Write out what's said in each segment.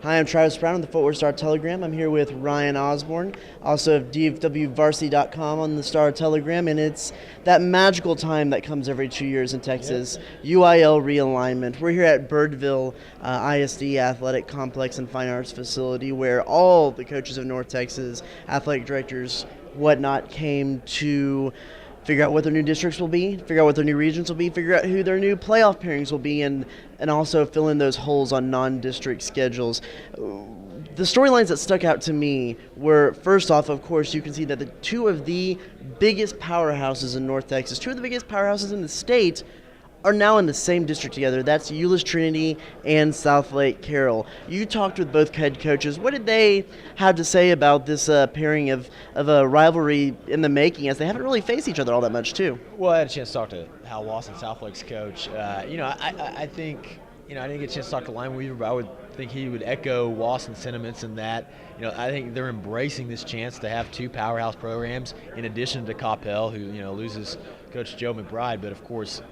Hi, I'm Travis Brown of the Fort Worth Star-Telegram. I'm here with Ryan Osborne, also of DFWVarsity.com on the Star-Telegram, and it's that magical time that comes every 2 years in Texas, UIL Realignment. We're here at Birdville ISD Athletic Complex and Fine Arts Facility, where all the coaches of North Texas, athletic directors, whatnot, came to figure out what their new districts will be, figure out what their new regions will be, figure out who their new playoff pairings will be, and also fill in those holes on non-district schedules. The storylines that stuck out to me were, first off, of course, you can see that the two of the biggest powerhouses in North Texas, two of the biggest powerhouses in the state, are now in the same district together. That's Euless Trinity and South Lake Carroll. You talked with both head coaches. What did they have to say about this pairing of a rivalry in the making, as they haven't really faced each other all that much, too? Well, I had a chance to talk to Hal Lawson, South Lake's coach. I think, I didn't get a chance to talk to Lime Weaver, but I would think he would echo Lawson's sentiments in that, I think they're embracing this chance to have two powerhouse programs in addition to Coppell, who, loses Coach Joe McBride, but of course,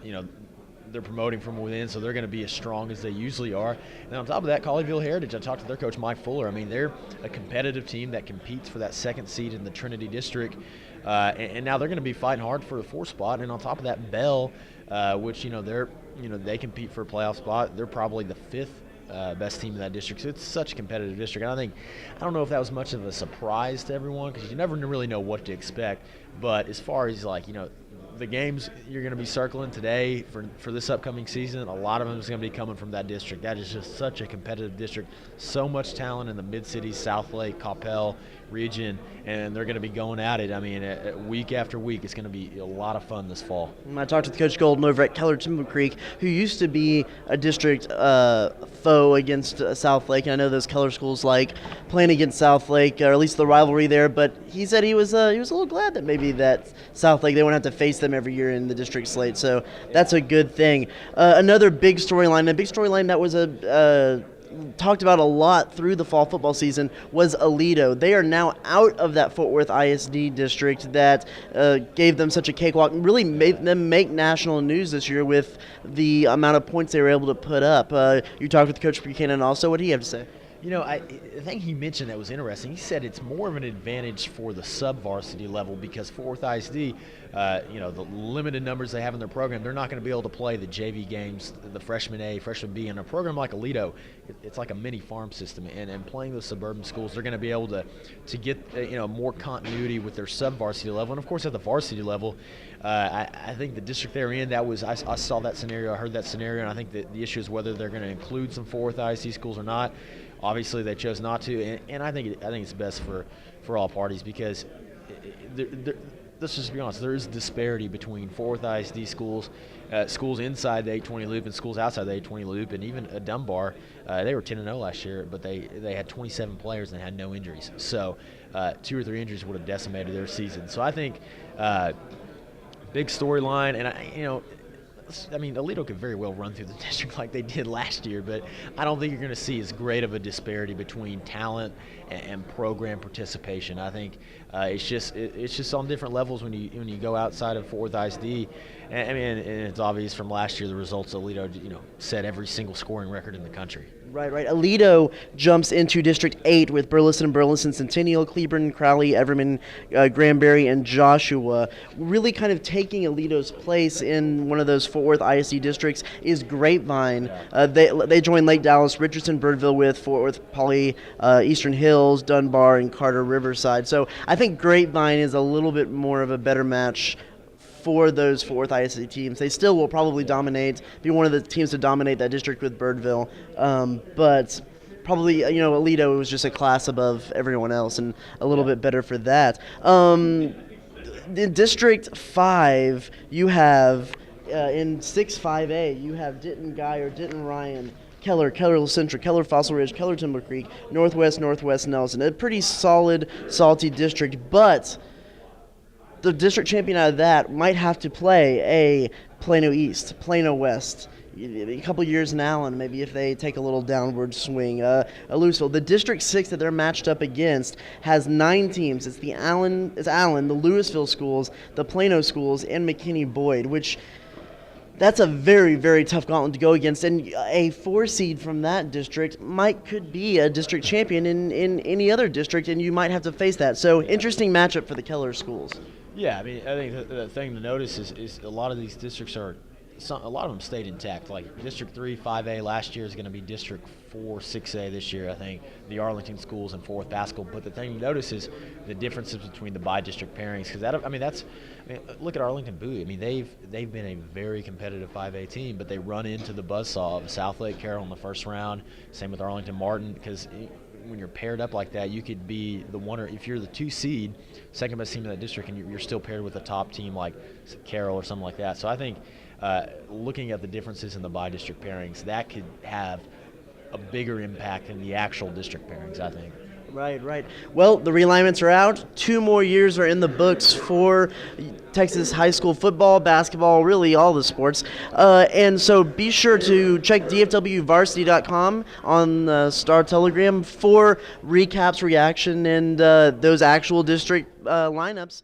they're promoting from within, so they're going to be as strong as they usually are. And on top of that, Colleyville Heritage, I talked to their coach, Mike Fuller. I mean, they're a competitive team that competes for that second seed in the Trinity District, and now they're going to be fighting hard for the fourth spot. And on top of that, Bell, which they compete for a playoff spot. They're probably the fifth best team in that district. So it's such a competitive district. And I don't know if that was much of a surprise to everyone, because you never really know what to expect. But as far as the games you're going to be circling today for this upcoming season, a lot of them is going to be coming from that district. That is just such a competitive district. So much talent in the Mid-Cities, South Lake, Coppell region, and they're going to be going at it. I mean, week after week, it's going to be a lot of fun this fall. I talked with Coach Golden over at Keller Timber Creek, who used to be a district foe against South Lake, and I know those Keller schools like playing against South Lake, or at least the rivalry there, but he said he was a little glad that maybe that South Lake, they won't have to face them every year in the district slate, so that's a good thing. Another big storyline that was talked about a lot through the fall football season was Aledo. They are now out of that Fort Worth ISD district that gave them such a cakewalk and really made them make national news this year with the amount of points they were able to put up. You talked with Coach Buchanan also. What did he have to say? I think he mentioned that was interesting. He said it's more of an advantage for the sub-varsity level because Fort Worth ISD, the limited numbers they have in their program, they're not going to be able to play the JV games, the freshman A, freshman B. In a program like Aledo, it's like a mini farm system. And playing those suburban schools, they're going to be able to get more continuity with their sub-varsity level. And, of course, at the varsity level, I think the district they're in, I saw that scenario, I heard that scenario, and I think that the issue is whether they're going to include some Fort Worth ISD schools or not. Obviously, they chose not to, and I think it's best for all parties because let's just be honest. There is disparity between Fort Worth ISD schools, schools inside the 820 loop, and schools outside the 820 loop, and even Dunbar. They were 10-0 last year, but they had 27 players and had no injuries. So 2 or 3 injuries would have decimated their season. So I think big storyline, and Aledo could very well run through the district like they did last year, but I don't think you're going to see as great of a disparity between talent and program participation. I think it's just on different levels when you go outside of Fort Worth ISD. And it's obvious from last year the results of Aledo, set every single scoring record in the country. Right. Aledo jumps into District 8 with Burleson, Centennial, Cleburne, Crowley, Everman, Granbury, and Joshua. Really kind of taking Aledo's place in one of those Fort Worth ISD districts is Grapevine. They join Lake Dallas, Richardson, Birdville with Fort Worth, Poly, Eastern Hills, Dunbar, and Carter Riverside. So I think Grapevine is a little bit more of a better match for those Fort Worth ISD teams. They still will probably be one of the teams to dominate that district with Birdville, but probably, Aledo was just a class above everyone else and a little bit better for that. In District 5, you have, in 6-5A, you have Denton Geyer, Denton Ryan, Keller Central, Keller Fossil Ridge, Keller Timber Creek, Northwest Nelson. A pretty solid, salty district, but the district champion out of that might have to play a Plano East, Plano West, a couple years in Allen, maybe if they take a little downward swing. Louisville, the District 6 that they're matched up against has 9 teams. It's Allen, the Louisville schools, the Plano schools, and McKinney-Boyd, which That's a very, very tough gauntlet to go against, and a 4 seed from that district could be a district champion in any other district, and you might have to face that. So interesting matchup for the Keller schools. Yeah, I mean, I think the thing to notice is a lot of these districts a lot of them stayed intact. Like District 3, 5A last year is going to be District 4, 6A this year. I think the Arlington schools in 4th basketball. But the thing to notice is the differences between the bi-district pairings. Because look at Arlington Bowie. I mean, they've been a very competitive 5A team, but they run into the buzzsaw of South Lake Carroll in the first round. Same with Arlington Martin, because when you're paired up like that, you could be the one, or if you're the 2 seed, second best team in that district, and you're still paired with a top team like Carroll or something like that. So I think looking at the differences in the bi-district pairings, that could have a bigger impact than the actual district pairings, I think. Right. Well, the realignments are out. 2 more years are in the books for Texas high school football, basketball, really all the sports. And so be sure to check dfwvarsity.com on Star Telegram for recaps, reaction, and those actual district lineups.